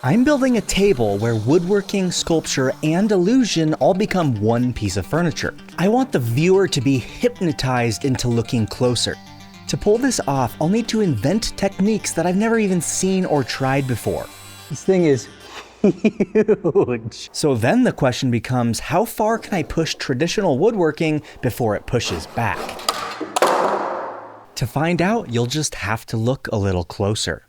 I'm building a table where woodworking, sculpture, and illusion all become one piece of furniture. I want the viewer to be hypnotized into looking closer. To pull this off, I'll need to invent techniques that I've never even seen or tried before. This thing is huge. So then the question becomes, how far can I push traditional woodworking before it pushes back? To find out, you'll just have to look a little closer.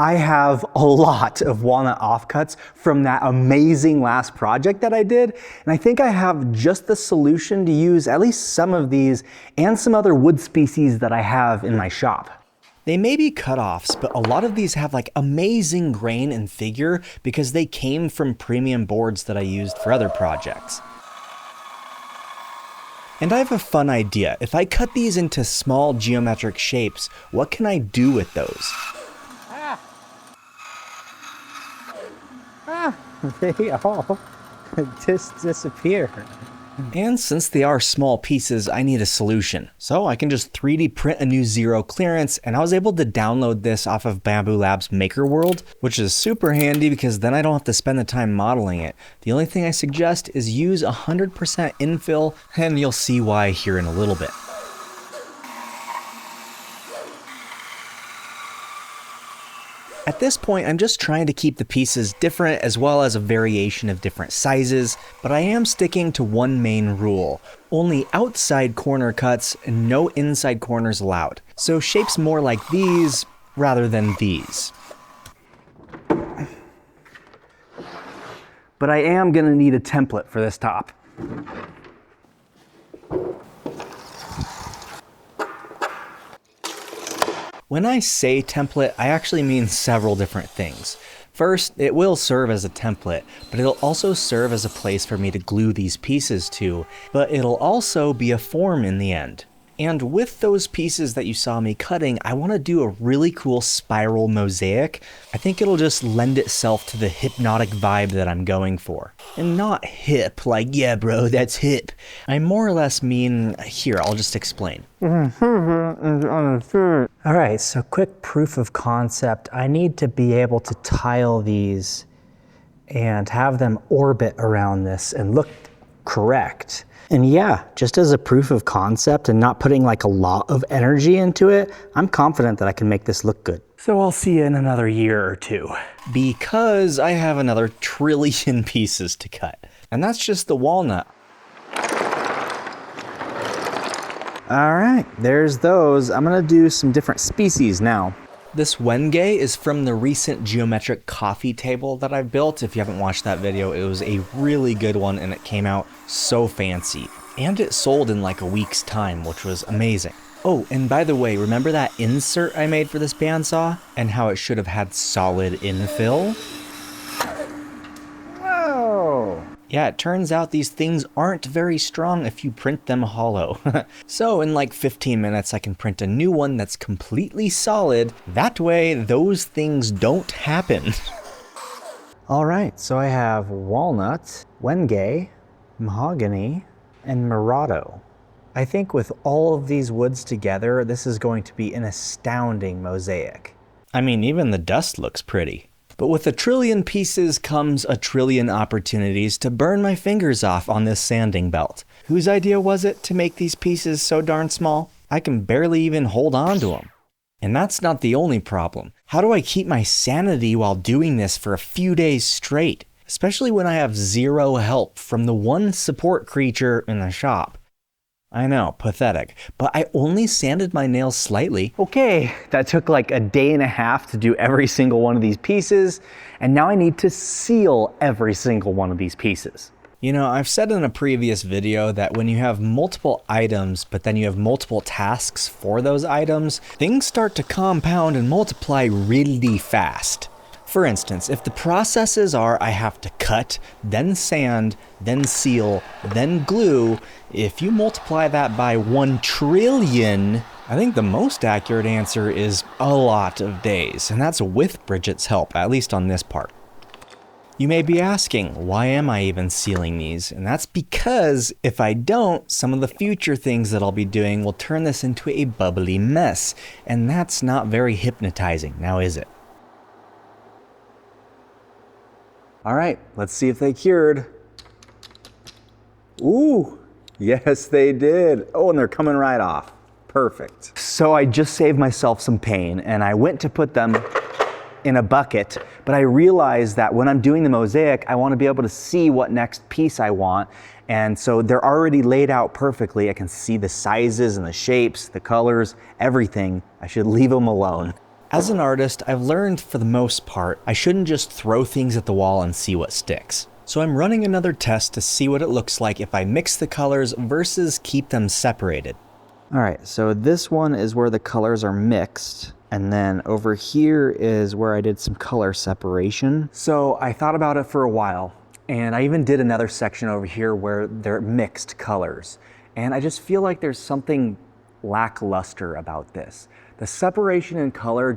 I have a lot of walnut offcuts from that amazing last project that I did, and I think I have just the solution to use at least some of these and some other wood species that I have in my shop. They may be cut-offs, but a lot of these have like amazing grain and figure because they came from premium boards that I used for other projects. And I have a fun idea. If I cut these into small geometric shapes, what can I do with those? They all just disappear. And since they are small pieces, I need a solution. So I can just 3D print a new zero clearance, and I was able to download this off of Bamboo Labs Maker World, which is super handy because then I don't have to spend the time modeling it. The only thing I suggest is use 100% infill, and you'll see why here in a little bit. At this point, I'm just trying to keep the pieces different as well as a variation of different sizes, but I am sticking to one main rule. Only outside corner cuts and no inside corners allowed. So shapes more like these rather than these. But I am gonna need a template for this top. When I say template, I actually mean several different things. First, it will serve as a template, but it'll also serve as a place for me to glue these pieces to, but it'll also be a form in the end. And with those pieces that you saw me cutting, I want to do a really cool spiral mosaic. I think it'll just lend itself to the hypnotic vibe that I'm going for. And not hip, like, yeah bro, that's hip. I more or less mean, here, I'll just explain. Alright, so quick proof of concept. I need to be able to tile these and have them orbit around this and look correct. And yeah, just as a proof of concept and not putting like a lot of energy into it, I'm confident that I can make this look good. So I'll see you in another year or two. Because I have another trillion pieces to cut. And that's just the walnut. All right, there's those. I'm gonna do some different species now. This Wenge is from the recent geometric coffee table that I built. If you haven't watched that video, it was a really good one and it came out so fancy. And it sold in like a week's time, which was amazing. Oh, and by the way, remember that insert I made for this bandsaw and how it should have had solid infill? Whoa! Yeah, it turns out these things aren't very strong if you print them hollow. So in like 15 minutes, I can print a new one that's completely solid. That way, those things don't happen. All right, so I have walnut, Wenge, mahogany, and Murado. I think with all of these woods together, this is going to be an astounding mosaic. I mean, even the dust looks pretty. But with a trillion pieces comes a trillion opportunities to burn my fingers off on this sanding belt. Whose idea was it to make these pieces so darn small? I can barely even hold on to them. And that's not the only problem. How do I keep my sanity while doing this for a few days straight? Especially when I have zero help from the one support creature in the shop. I know, pathetic, but I only sanded my nails slightly. Okay, that took like a day and a half to do every single one of these pieces, and now I need to seal every single one of these pieces. You know, I've said in a previous video that when you have multiple items, but then you have multiple tasks for those items, things start to compound and multiply really fast. For instance, if the processes are I have to cut, then sand, then seal, then glue, if you multiply that by 1 trillion, I think the most accurate answer is a lot of days, and that's with Bridget's help, at least on this part. You may be asking, why am I even sealing these? And that's because if I don't, some of the future things that I'll be doing will turn this into a bubbly mess. And that's not very hypnotizing, now is it? All right, let's see if they cured. Ooh, yes they did. Oh, and they're coming right off. Perfect. So I just saved myself some pain and I went to put them in a bucket, but I realized that when I'm doing the mosaic, I want to be able to see what next piece I want. And so they're already laid out perfectly. I can see the sizes and the shapes, the colors, everything. I should leave them alone. As an artist, I've learned for the most part, I shouldn't just throw things at the wall and see what sticks. So I'm running another test to see what it looks like if I mix the colors versus keep them separated. All right, so this one is where the colors are mixed. And then over here is where I did some color separation. So I thought about it for a while, and I even did another section over here where they're mixed colors. And I just feel like there's something lackluster about this. The separation in color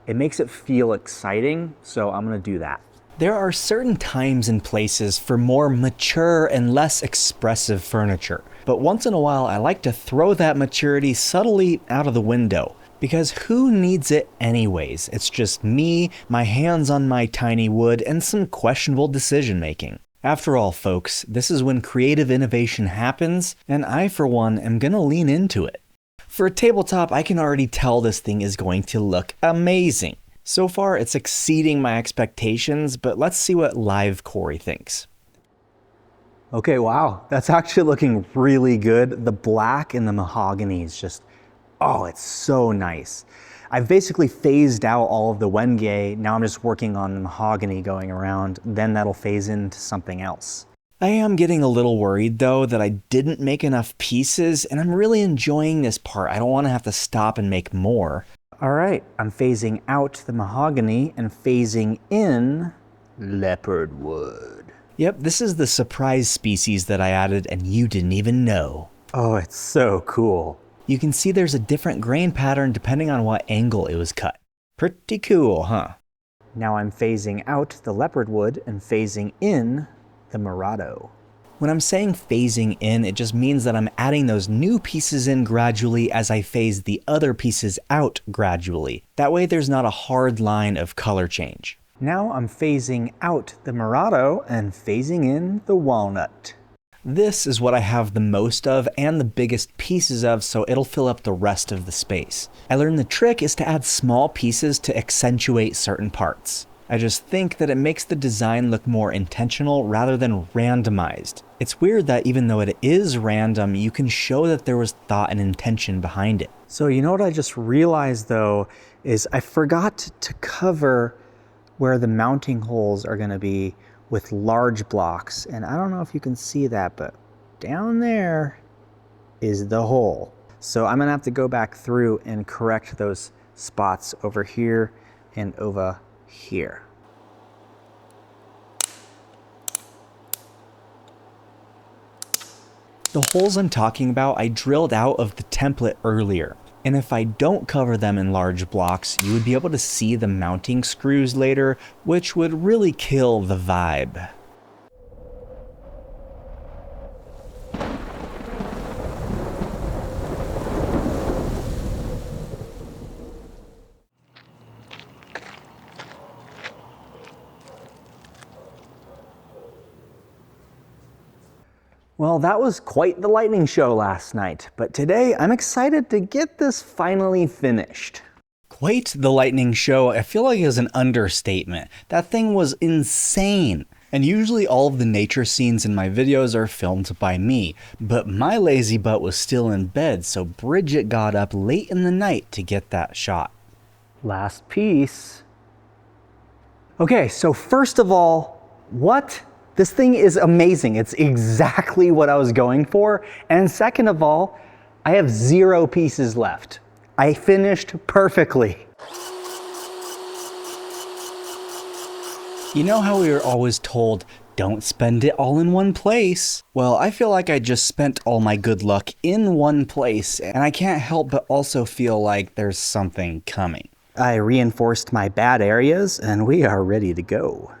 it makes it feel exciting, so I'm gonna do that. There are certain times and places for more mature and less expressive furniture. But once in a while, I like to throw that maturity subtly out of the window. Because who needs it anyways? It's just me, my hands on my tiny wood, and some questionable decision making. After all, folks, this is when creative innovation happens, and I, for one, am gonna lean into it. For a tabletop, I can already tell this thing is going to look amazing. So far, it's exceeding my expectations, but let's see what live Corey thinks. Okay, wow, that's actually looking really good. The black and the mahogany is just, oh, it's so nice. I've basically phased out all of the Wenge. Now I'm just working on the mahogany going around. Then that'll phase into something else. I am getting a little worried though that I didn't make enough pieces and I'm really enjoying this part. I don't want to have to stop and make more. All right, I'm phasing out the mahogany and phasing in leopard wood. Yep, this is the surprise species that I added and you didn't even know. Oh, it's so cool. You can see there's a different grain pattern depending on what angle it was cut. Pretty cool, huh? Now I'm phasing out the leopard wood and phasing in the Murado. When I'm saying phasing in, it just means that I'm adding those new pieces in gradually as I phase the other pieces out gradually. That way there's not a hard line of color change. Now I'm phasing out the Murado and phasing in the walnut. This is what I have the most of and the biggest pieces of, so it'll fill up the rest of the space. I learned the trick is to add small pieces to accentuate certain parts. I just think that it makes the design look more intentional rather than randomized. It's weird that even though it is random, you can show that there was thought and intention behind it. So you know what I just realized though, is I forgot to cover where the mounting holes are gonna be with large blocks. And I don't know if you can see that, but down there is the hole. So I'm gonna have to go back through and correct those spots over here and over here. The holes I'm talking about, I drilled out of the template earlier. And if I don't cover them in large blocks, you would be able to see the mounting screws later, which would really kill the vibe. Well, that was quite the lightning show last night, but today I'm excited to get this finally finished. Quite the lightning show, I feel like is an understatement. That thing was insane. And usually all of the nature scenes in my videos are filmed by me, but my lazy butt was still in bed, so Bridget got up late in the night to get that shot. Last piece. Okay, so first of all, what? This thing is amazing. It's exactly what I was going for. And second of all, I have 0 pieces left. I finished perfectly. You know how we were always told, don't spend it all in one place? Well, I feel like I just spent all my good luck in one place, and I can't help but also feel like there's something coming. I reinforced my bad areas, and we are ready to go.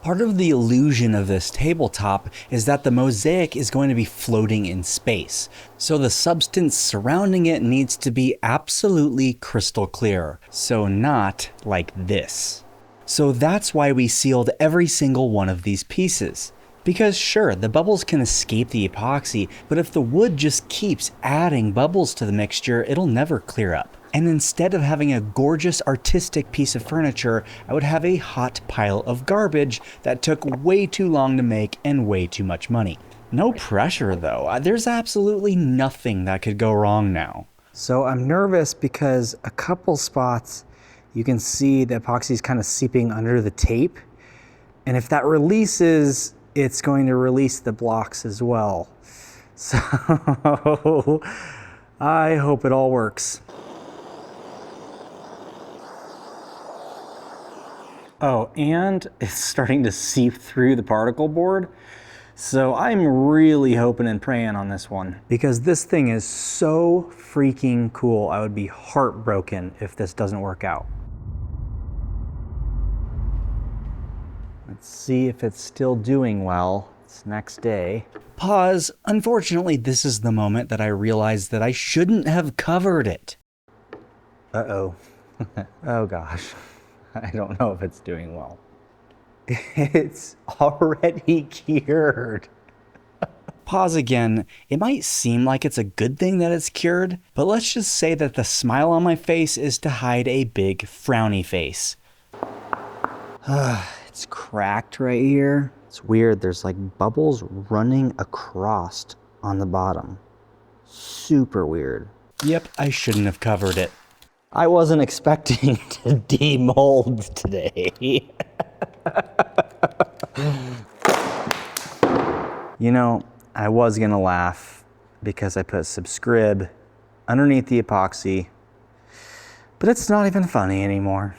Part of the illusion of this tabletop is that the mosaic is going to be floating in space, so the substance surrounding it needs to be absolutely crystal clear, so not like this. So that's why we sealed every single one of these pieces. Because sure, the bubbles can escape the epoxy, but if the wood just keeps adding bubbles to the mixture, it'll never clear up. And instead of having a gorgeous artistic piece of furniture, I would have a hot pile of garbage that took way too long to make and way too much money. No pressure though, there's absolutely nothing that could go wrong now. So I'm nervous because a couple spots you can see the epoxy is kind of seeping under the tape. And if that releases, it's going to release the blocks as well. So I hope it all works. Oh, and it's starting to seep through the particle board. So I'm really hoping and praying on this one because this thing is so freaking cool. I would be heartbroken if this doesn't work out. Let's see if it's still doing well. It's next day. Pause. Unfortunately, this is the moment that I realized that I shouldn't have covered it. Uh-oh. Oh gosh. I don't know if it's doing well. It's already cured. Pause again. It might seem like it's a good thing that it's cured, but let's just say that the smile on my face is to hide a big frowny face. It's cracked right here. It's weird. There's like bubbles running across on the bottom. Super weird. Yep, I shouldn't have covered it. I wasn't expecting to demold today. You know, I was gonna laugh because I put subscribe underneath the epoxy, but it's not even funny anymore.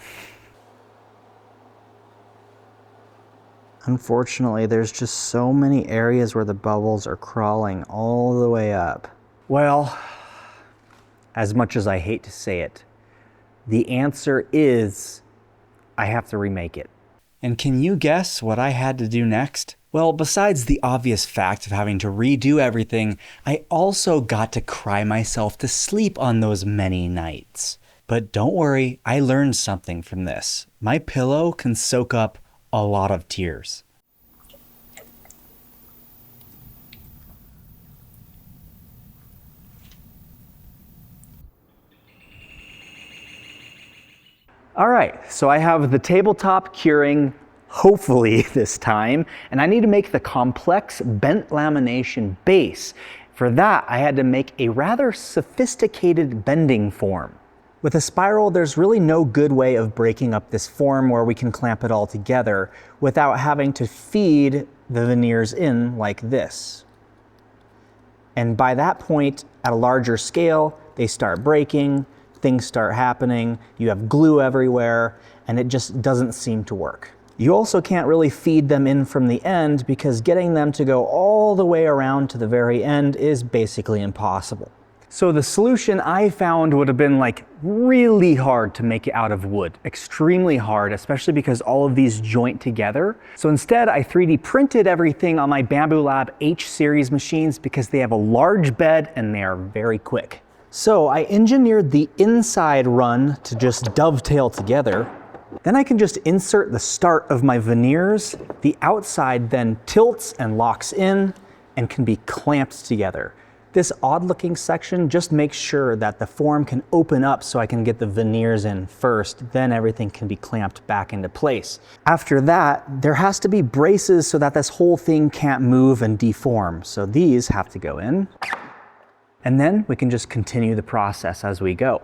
Unfortunately, there's just so many areas where the bubbles are crawling all the way up. Well, as much as I hate to say it, the answer is I have to remake it. And can you guess what I had to do next? Well, besides the obvious fact of having to redo everything, I also got to cry myself to sleep on those many nights. But don't worry, I learned something from this. My pillow can soak up a lot of tears. All right, so I have the tabletop curing, hopefully this time, and I need to make the complex bent lamination base. For that, I had to make a rather sophisticated bending form. With a spiral, there's really no good way of breaking up this form where we can clamp it all together without having to feed the veneers in like this. And by that point, at a larger scale, they start breaking, things start happening, you have glue everywhere, and it just doesn't seem to work. You also can't really feed them in from the end because getting them to go all the way around to the very end is basically impossible. So the solution I found would have been like really hard to make it out of wood, extremely hard, especially because all of these joint together. So instead I 3D printed everything on my Bambu Lab H series machines because they have a large bed and they are very quick. So I engineered the inside run to just dovetail together. Then I can just insert the start of my veneers. The outside then tilts and locks in and can be clamped together. This odd looking section just makes sure that the form can open up so I can get the veneers in first, then everything can be clamped back into place. After that, there has to be braces so that this whole thing can't move and deform. So these have to go in. And then we can just continue the process as we go.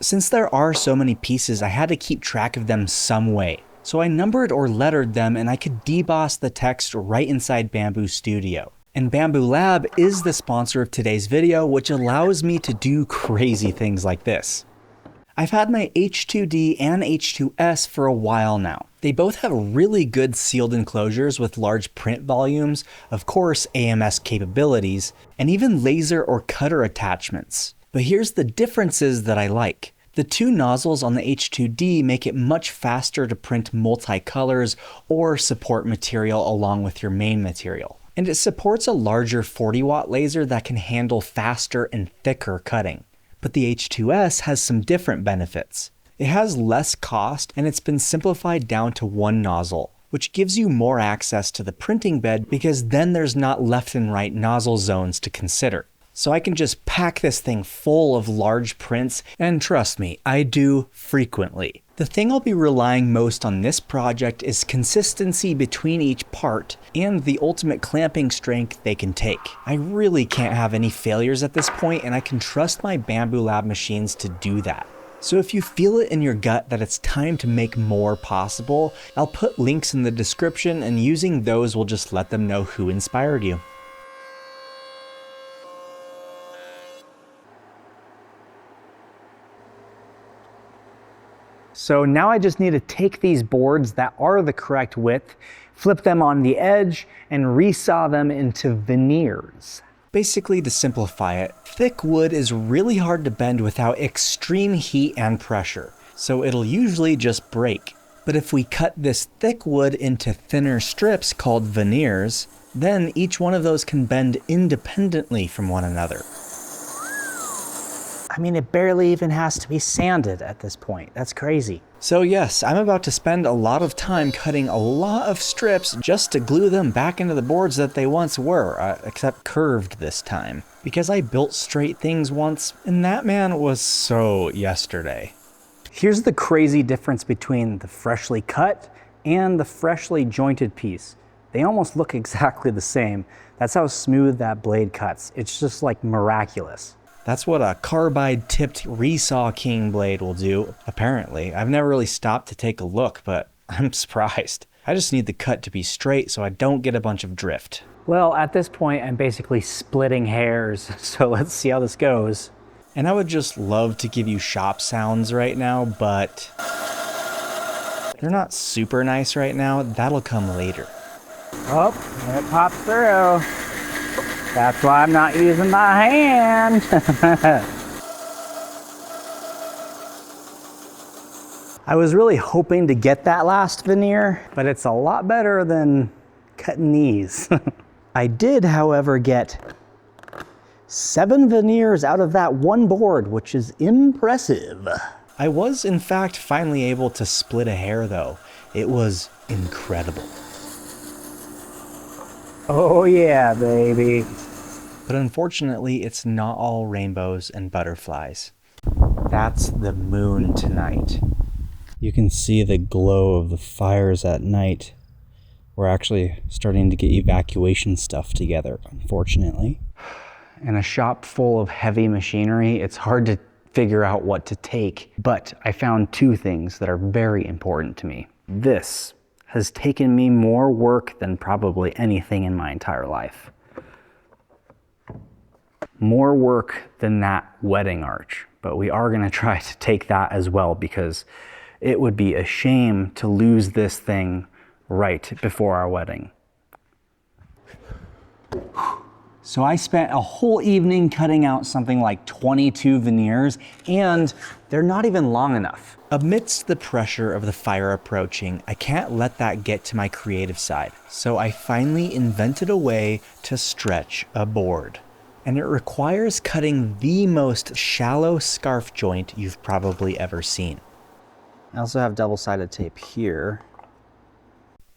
Since there are so many pieces, I had to keep track of them some way. So I numbered or lettered them and I could deboss the text right inside Bambu Studio. And Bambu Lab is the sponsor of today's video, which allows me to do crazy things like this. I've had my H2D and H2S for a while now. They both have really good sealed enclosures with large print volumes, of course AMS capabilities, and even laser or cutter attachments. But here's the differences that I like. The two nozzles on the H2D make it much faster to print multicolors or support material along with your main material. And it supports a larger 40-watt laser that can handle faster and thicker cutting. But the H2S has some different benefits. It has less cost and it's been simplified down to one nozzle, which gives you more access to the printing bed because then there's not left and right nozzle zones to consider. So I can just pack this thing full of large prints, and trust me, I do frequently. The thing I'll be relying most on this project is consistency between each part and the ultimate clamping strength they can take. I really can't have any failures at this point, and I can trust my Bambu Lab machines to do that. So if you feel it in your gut that it's time to make more possible, I'll put links in the description, and using those will just let them know who inspired you. So now I just need to take these boards that are the correct width, flip them on the edge, and resaw them into veneers. Basically, to simplify it, thick wood is really hard to bend without extreme heat and pressure, so it'll usually just break. But if we cut this thick wood into thinner strips called veneers, then each one of those can bend independently from one another. I mean, it barely even has to be sanded at this point. That's crazy. So yes, I'm about to spend a lot of time cutting a lot of strips just to glue them back into the boards that they once were, except curved this time. Because I built straight things once, and that man was so yesterday. Here's the crazy difference between the freshly cut and the freshly jointed piece. They almost look exactly the same. That's how smooth that blade cuts. It's just like miraculous. That's what a carbide-tipped Resaw King blade will do, apparently. I've never really stopped to take a look, but I'm surprised. I just need the cut to be straight so I don't get a bunch of drift. Well, at this point, I'm basically splitting hairs, so let's see how this goes. And I would just love to give you shop sounds right now, but they're not super nice right now. That'll come later. Oh, it pops through. That's why I'm not using my hand. I was really hoping to get that last veneer, but it's a lot better than cutting these. I did, however, get 7 veneers out of that one board, which is impressive. I was, in fact, finally able to split a hair, though. It was incredible. Oh yeah, baby. But unfortunately, it's not all rainbows and butterflies. That's the moon tonight. You can see the glow of the fires at night. We're actually starting to get evacuation stuff together, unfortunately. In a shop full of heavy machinery, it's hard to figure out what to take, but I found 2 things that are very important to me. This has taken me more work than probably anything in my entire life. More work than that wedding arch, but we are gonna try to take that as well because it would be a shame to lose this thing right before our wedding. So I spent a whole evening cutting out something like 22 veneers, and they're not even long enough. Amidst the pressure of the fire approaching, I can't let that get to my creative side. So I finally invented a way to stretch a board. And it requires cutting the most shallow scarf joint you've probably ever seen. I also have double-sided tape here.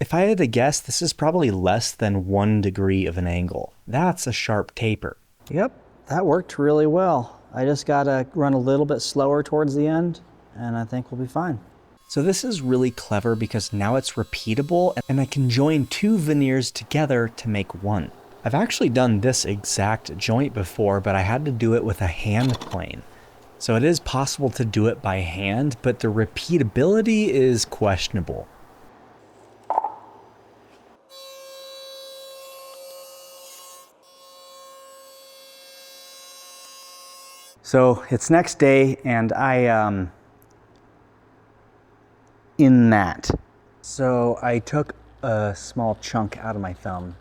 If I had to guess, this is probably less than 1 degree of an angle. That's a sharp taper. Yep, that worked really well. I just gotta run a little bit slower towards the end, and I think we'll be fine. So this is really clever because now it's repeatable and I can join 2 veneers together to make one. I've actually done this exact joint before, but I had to do it with a hand plane. So it is possible to do it by hand, but the repeatability is questionable. So it's next day, and I, in that. So I took a small chunk out of my thumb.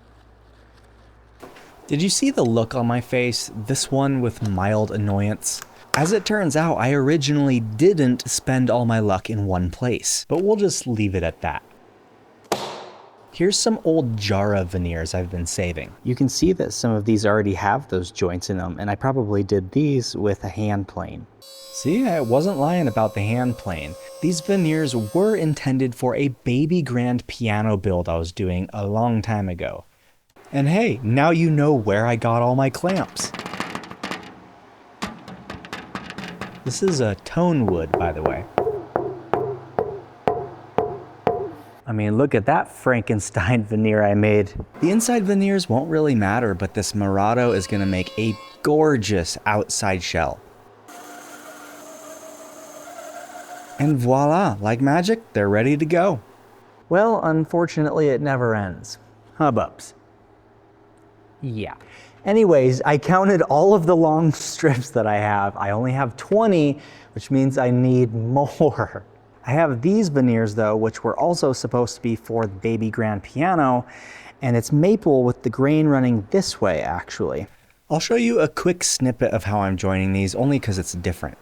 Did you see the look on my face? This one with mild annoyance. As it turns out, I originally didn't spend all my luck in one place, but we'll just leave it at that. Here's some old Jara veneers I've been saving. You can see that some of these already have those joints in them, and I probably did these with a hand plane. See, I wasn't lying about the hand plane. These veneers were intended for a baby grand piano build I was doing a long time ago. And hey, now you know where I got all my clamps. This is a tone wood, by the way. I mean, look at that Frankenstein veneer I made. The inside veneers won't really matter, but this Murado is gonna make a gorgeous outside shell. And voila, like magic, they're ready to go. Well, unfortunately, it never ends. Hubbubs. Yeah. Anyways, I counted all of the long strips that I have. I only have 20, which means I need more. I have these veneers though, which were also supposed to be for the baby grand piano, and it's maple with the grain running this way actually. I'll show you a quick snippet of how I'm joining these, only because it's different.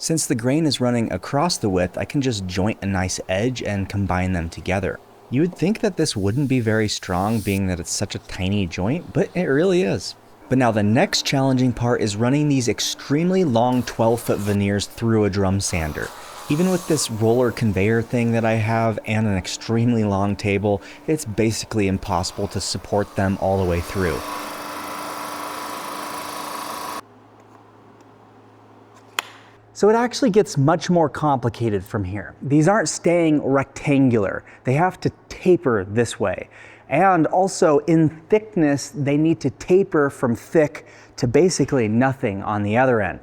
Since the grain is running across the width, I can just joint a nice edge and combine them together. You would think that this wouldn't be very strong, being that it's such a tiny joint, but it really is. But now the next challenging part is running these extremely long 12-foot veneers through a drum sander. Even with this roller conveyor thing that I have and an extremely long table, it's basically impossible to support them all the way through. So it actually gets much more complicated from here. These aren't staying rectangular. They have to taper this way. And also in thickness, they need to taper from thick to basically nothing on the other end.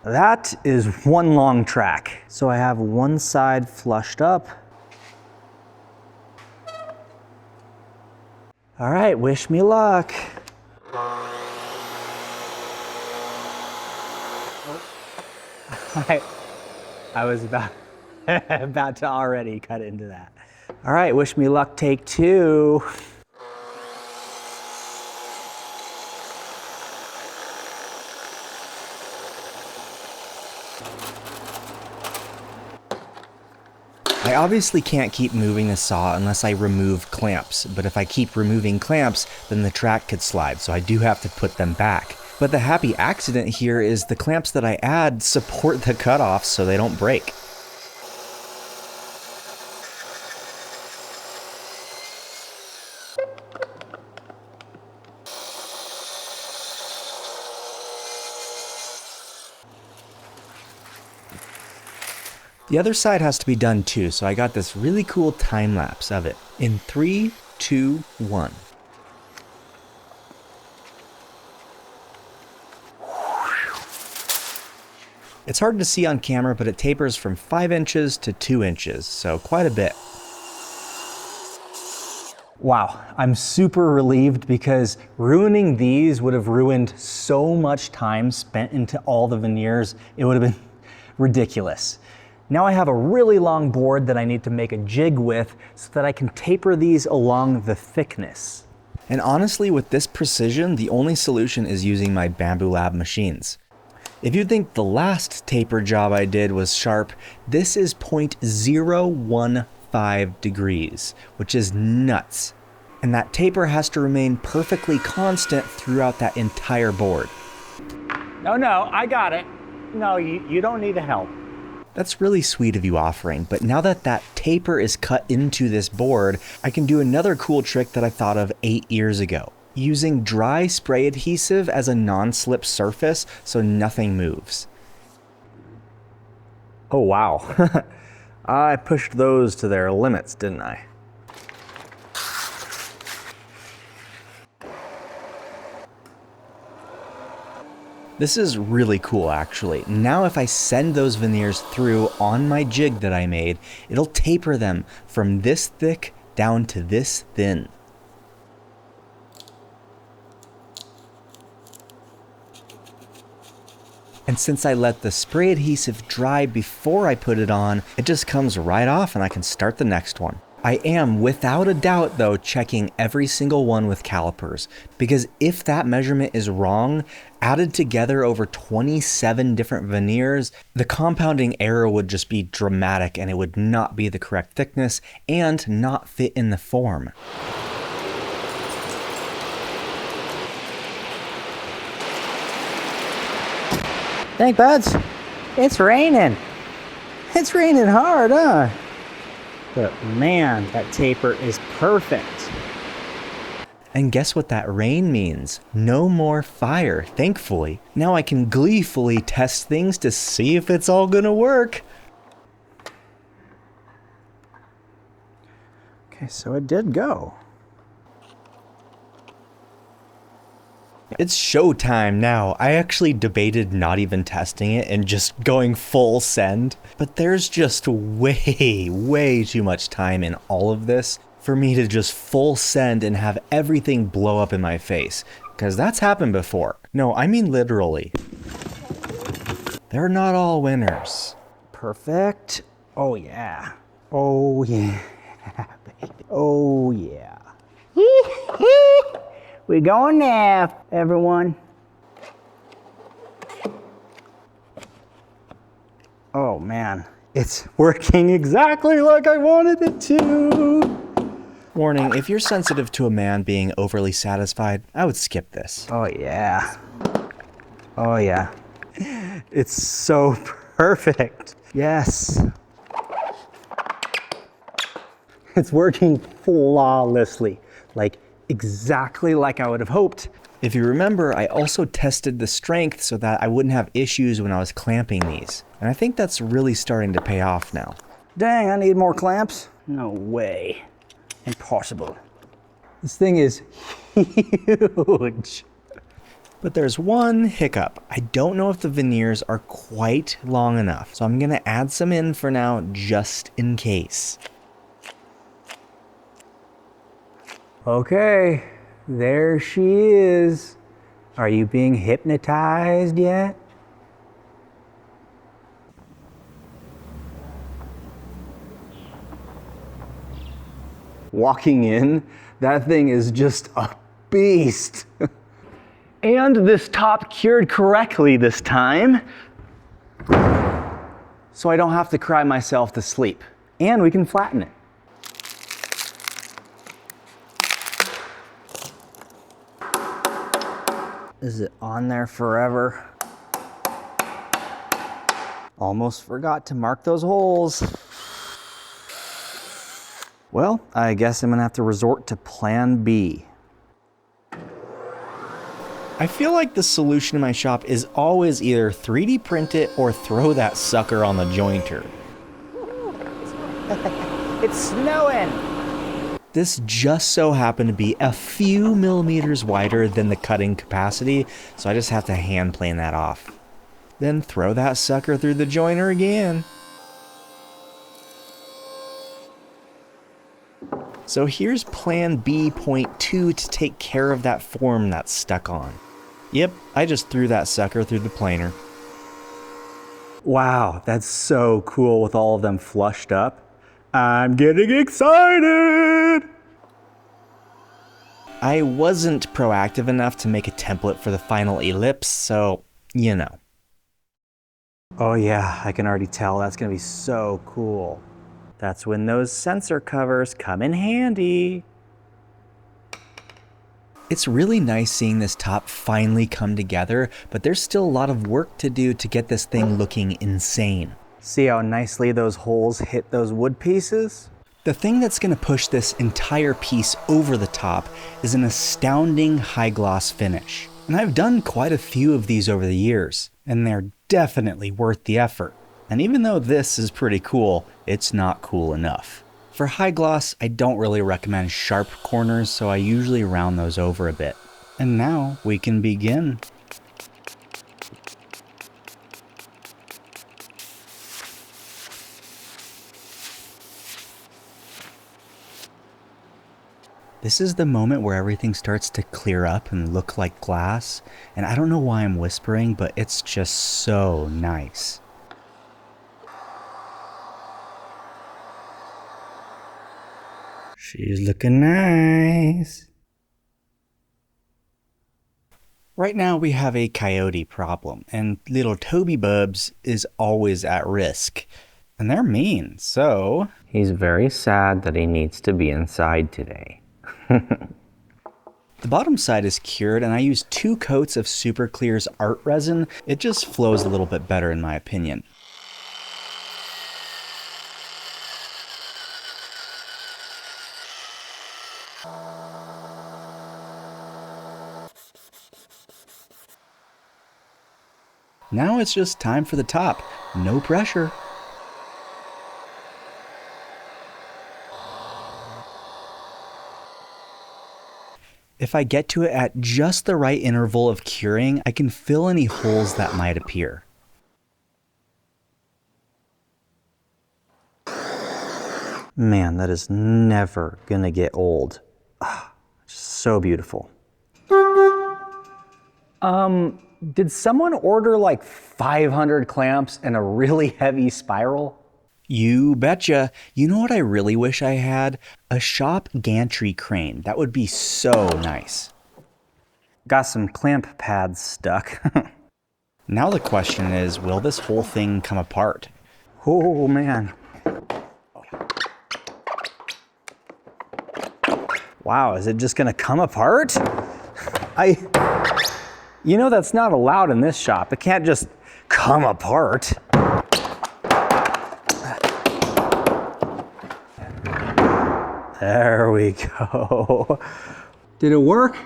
That is one long track. So I have one side flushed up. All right, wish me luck. I was about to already cut into that. All right, wish me luck, take two. I obviously can't keep moving the saw unless I remove clamps, but if I keep removing clamps, then the track could slide, so I do have to put them back. But the happy accident here is the clamps that I add support the cutoffs so they don't break. The other side has to be done too, so I got this really cool time lapse of it in 3, 2, 1. It's hard to see on camera, but it tapers from 5 inches to 2 inches, so quite a bit. Wow, I'm super relieved because ruining these would have ruined so much time spent into all the veneers. It would have been ridiculous. Now I have a really long board that I need to make a jig with so that I can taper these along the thickness. And honestly, with this precision, the only solution is using my Bamboo Lab machines. If you think the last taper job I did was sharp, this is 0.015 degrees, which is nuts. And that taper has to remain perfectly constant throughout that entire board. No, I got it. No, you don't need the help. That's really sweet of you offering, but now that that taper is cut into this board, I can do another cool trick that I thought of 8 years ago. Using dry spray adhesive as a non-slip surface so nothing moves. Oh wow, I pushed those to their limits, didn't I? This is really cool actually. Now if I send those veneers through on my jig that I made, it'll taper them from this thick down to this thin. And since I let the spray adhesive dry before I put it on, it just comes right off and I can start the next one. I am, without a doubt though, checking every single one with calipers, because if that measurement is wrong, added together over 27 different veneers, the compounding error would just be dramatic and it would not be the correct thickness and not fit in the form. Thank buds. It's raining. It's raining hard, huh? But man, that taper is perfect. And guess what that rain means? No more fire, thankfully. Now I can gleefully test things to see if it's all gonna work. Okay, so it did go. It's showtime now. I actually debated not even testing it and just going full send, but there's just way too much time in all of this for me to just full send and have everything blow up in my face, because that's happened before. No, I mean literally. They're not all winners. Perfect. Oh yeah. Oh yeah. Oh yeah. We going now, everyone. Oh man, it's working exactly like I wanted it to. Warning, if you're sensitive to a man being overly satisfied, I would skip this. Oh yeah. Oh yeah. It's so perfect. Yes. It's working flawlessly. Like exactly like I would have hoped. If you remember, I also tested the strength so that I wouldn't have issues when I was clamping these. And I think that's really starting to pay off now. Dang, I need more clamps? No way. Impossible. This thing is huge. But there's one hiccup. I don't know if the veneers are quite long enough, so I'm gonna add some in for now just in case. Okay, there she is. Are you being hypnotized yet? Walking in, that thing is just a beast. And this top cured correctly this time, so I don't have to cry myself to sleep. And we can flatten it. Is it on there forever? Almost forgot to mark those holes. Well, I guess I'm gonna have to resort to plan B. I feel like the solution in my shop is always either 3D print it or throw that sucker on the jointer. It's snowing! This just so happened to be a few millimeters wider than the cutting capacity, so I just have to hand plane that off. Then throw that sucker through the jointer again. So here's plan B.2 to take care of that form that's stuck on. Yep, I just threw that sucker through the planer. Wow, that's so cool with all of them flushed up. I'm getting excited! I wasn't proactive enough to make a template for the final ellipse, so, you know. Oh yeah, I can already tell that's gonna be so cool. That's when those sensor covers come in handy. It's really nice seeing this top finally come together, but there's still a lot of work to do to get this thing looking insane. See how nicely those holes hit those wood pieces? The thing that's going to push this entire piece over the top is an astounding high gloss finish. And I've done quite a few of these over the years, and they're definitely worth the effort. And even though this is pretty cool, it's not cool enough. For high gloss, I don't really recommend sharp corners, so I usually round those over a bit. And now we can begin. This is the moment where everything starts to clear up and look like glass, and I don't know why I'm whispering, but it's just so nice. She's looking nice. Right now we have a coyote problem, and little Toby Bubs is always at risk. And they're mean, so... He's very sad that he needs to be inside today. The bottom side is cured, and I used 2 coats of Super Clear's art resin. It just flows a little bit better in my opinion. Now it's just time for the top. No pressure. If I get to it at just the right interval of curing, I can fill any holes that might appear. Man, that is never gonna get old. So beautiful. Did someone order like 500 clamps and a really heavy spiral? You betcha. You know what I really wish I had? A shop gantry crane. That would be so nice. Got some clamp pads stuck. Now the question is, will this whole thing come apart? Oh man. Wow, is it just gonna come apart? You know that's not allowed in this shop. It can't just come apart. There we go. Did it work?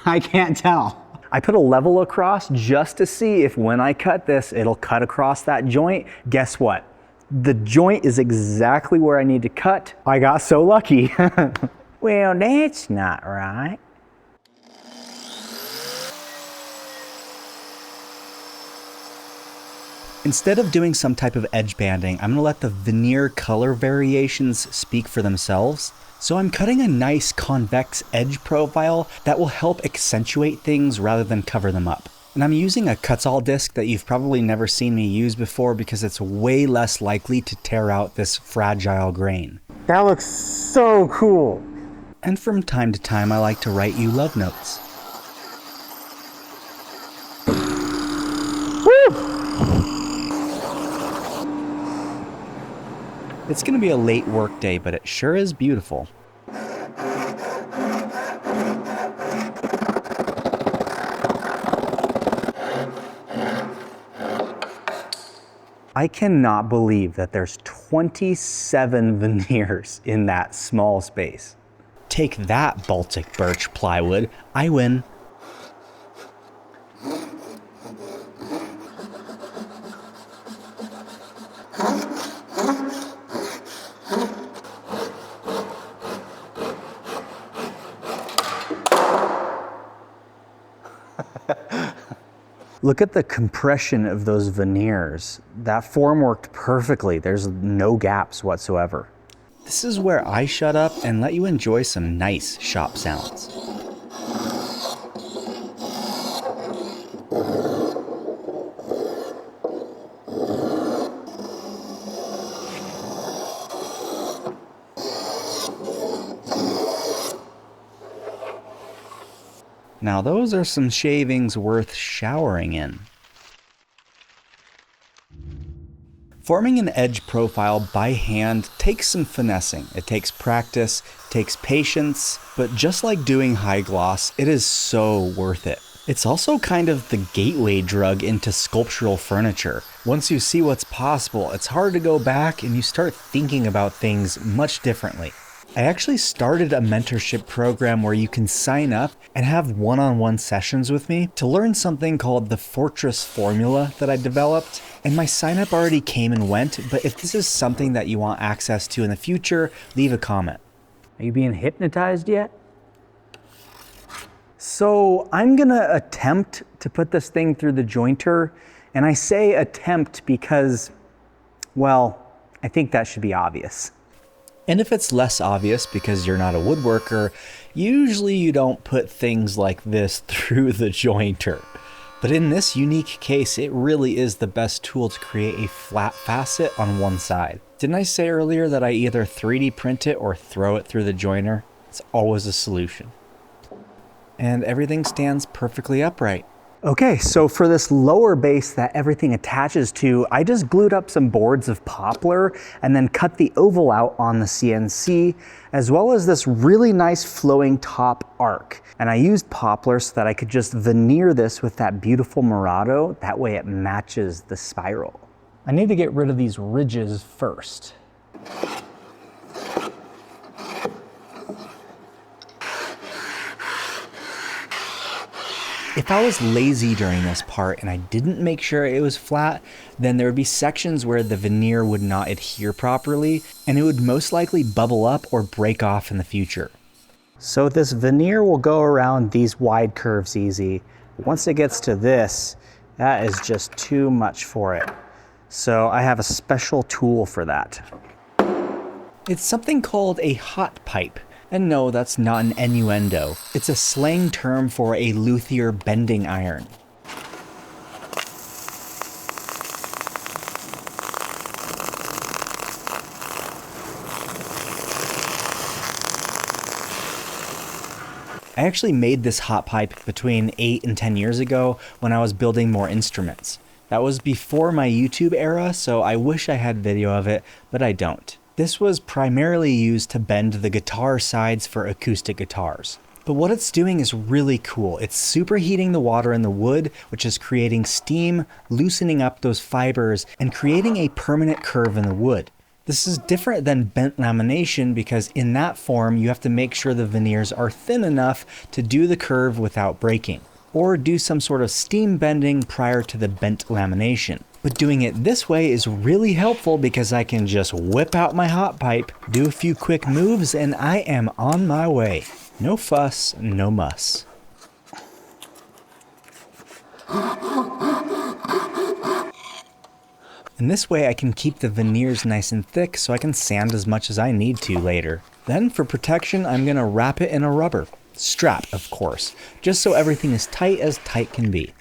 I can't tell. I put a level across just to see if when I cut this, it'll cut across that joint. Guess what? The joint is exactly where I need to cut. I got so lucky. Well, that's not right. Instead of doing some type of edge banding, I'm going to let the veneer color variations speak for themselves. So I'm cutting a nice convex edge profile that will help accentuate things rather than cover them up. And I'm using a cuts-all disc that you've probably never seen me use before because it's way less likely to tear out this fragile grain. That looks so cool. And from time to time, I like to write you love notes. It's going to be a late work day, but it sure is beautiful. I cannot believe that there's 27 veneers in that small space. Take that, Baltic birch plywood. I win. Look at the compression of those veneers. That form worked perfectly. There's no gaps whatsoever. This is where I shut up and let you enjoy some nice shop sounds. Now those are some shavings worth showering in. Forming an edge profile by hand takes some finessing. It takes practice, takes patience, but just like doing high gloss, it is so worth it. It's also kind of the gateway drug into sculptural furniture. Once you see what's possible, it's hard to go back and you start thinking about things much differently. I actually started a mentorship program where you can sign up and have one-on-one sessions with me to learn something called the Fortress Formula that I developed. And my sign up already came and went, but if this is something that you want access to in the future, leave a comment. Are you being hypnotized yet? So I'm gonna attempt to put this thing through the jointer, and I say attempt because, well, I think that should be obvious. And if it's less obvious because you're not a woodworker, usually you don't put things like this through the jointer. But in this unique case, it really is the best tool to create a flat facet on one side. Didn't I say earlier that I either 3D print it or throw it through the joiner? It's always a solution. And everything stands perfectly upright. Okay, so for this lower base that everything attaches to, I just glued up some boards of poplar and then cut the oval out on the CNC, as well as this really nice flowing top arc. And I used poplar so that I could just veneer this with that beautiful Murado. That way it matches the spiral. I need to get rid of these ridges first. If I was lazy during this part and I didn't make sure it was flat, then there would be sections where the veneer would not adhere properly, and it would most likely bubble up or break off in the future. So this veneer will go around these wide curves easy. Once it gets to this, that is just too much for it. So I have a special tool for that. It's something called a hot pipe. And no, that's not an innuendo. It's a slang term for a luthier bending iron. I actually made this hot pipe between 8 and 10 years ago when I was building more instruments. That was before my YouTube era, so I wish I had video of it, but I don't. This was primarily used to bend the guitar sides for acoustic guitars. But what it's doing is really cool. It's superheating the water in the wood, which is creating steam, loosening up those fibers, and creating a permanent curve in the wood. This is different than bent lamination because in that form, you have to make sure the veneers are thin enough to do the curve without breaking, or do some sort of steam bending prior to the bent lamination. But doing it this way is really helpful because I can just whip out my hot pipe, do a few quick moves, and I am on my way. No fuss, no muss. And this way I can keep the veneers nice and thick so I can sand as much as I need to later. Then for protection, I'm gonna wrap it in a rubber strap, of course, just so everything is tight as tight can be.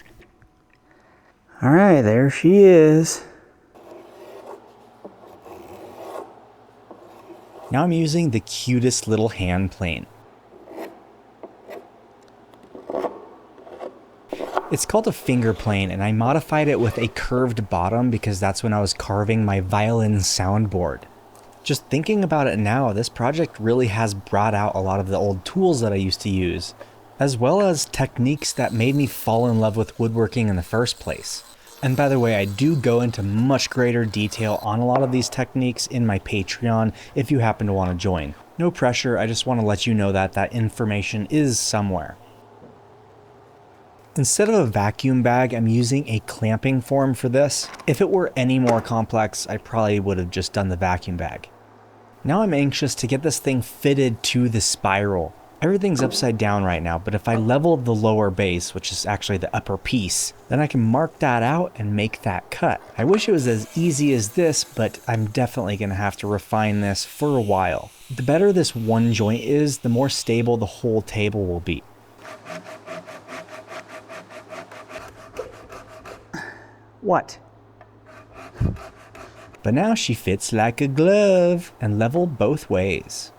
All right, there she is. Now I'm using the cutest little hand plane. It's called a finger plane, and I modified it with a curved bottom because that's when I was carving my violin soundboard. Just thinking about it now, this project really has brought out a lot of the old tools that I used to use, as well as techniques that made me fall in love with woodworking in the first place. And by the way, I do go into much greater detail on a lot of these techniques in my Patreon if you happen to want to join. No pressure, I just want to let you know that that information is somewhere. Instead of a vacuum bag, I'm using a clamping form for this. If it were any more complex, I probably would have just done the vacuum bag. Now I'm anxious to get this thing fitted to the spiral. Everything's upside down right now, but if I level the lower base, which is actually the upper piece, then I can mark that out and make that cut. I wish it was as easy as this, but I'm definitely gonna have to refine this for a while. The better this one joint is, the more stable the whole table will be. What? But now she fits like a glove and level both ways.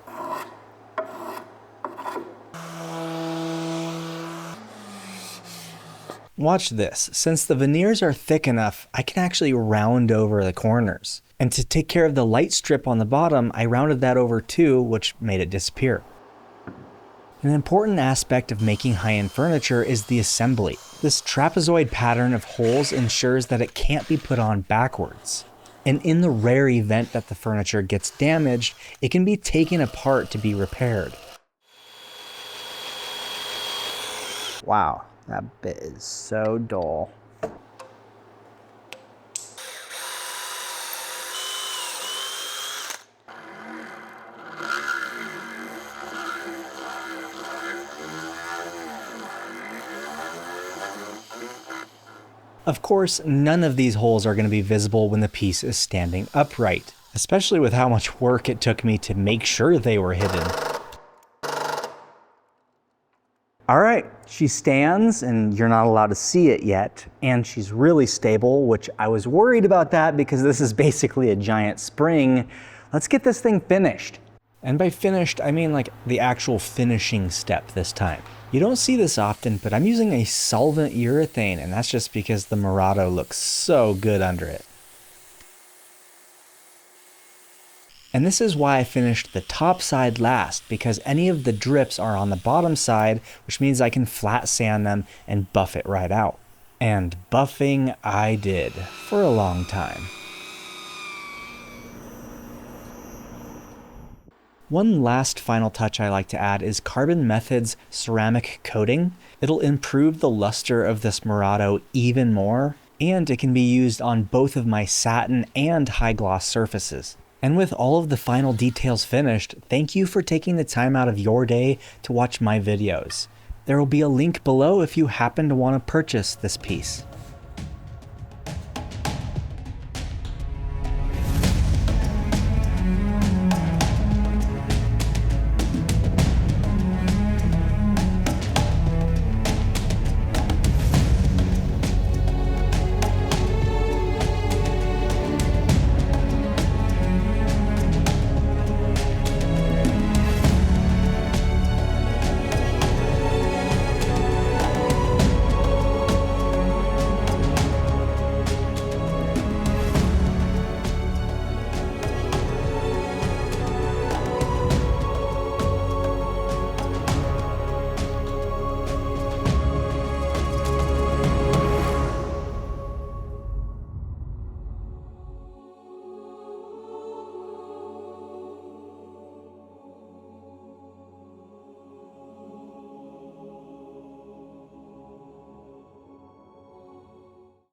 Watch this. Since the veneers are thick enough, I can actually round over the corners. And to take care of the light strip on the bottom, I rounded that over too, which made it disappear. An important aspect of making high-end furniture is the assembly. This trapezoid pattern of holes ensures that it can't be put on backwards. And in the rare event that the furniture gets damaged, it can be taken apart to be repaired. Wow, that bit is so dull. Of course, none of these holes are going to be visible when the piece is standing upright. especially with how much work it took me to make sure they were hidden. All right, she stands and you're not allowed to see it yet, and she's really stable, which I was worried about that because this is basically a giant spring. Let's get this thing finished. And by finished, I mean like the actual finishing step this time. You don't see this often, but I'm using a solvent urethane, and that's just because the Murado looks so good under it. And this is why I finished the top side last, because any of the drips are on the bottom side, which means I can flat sand them and buff it right out. And buffing I did for a long time. One last final touch I like to add is Carbon Method's ceramic coating. It'll improve the luster of this Murado even more, and it can be used on both of my satin and high gloss surfaces. And with all of the final details finished, thank you for taking the time out of your day to watch my videos. There will be a link below if you happen to want to purchase this piece.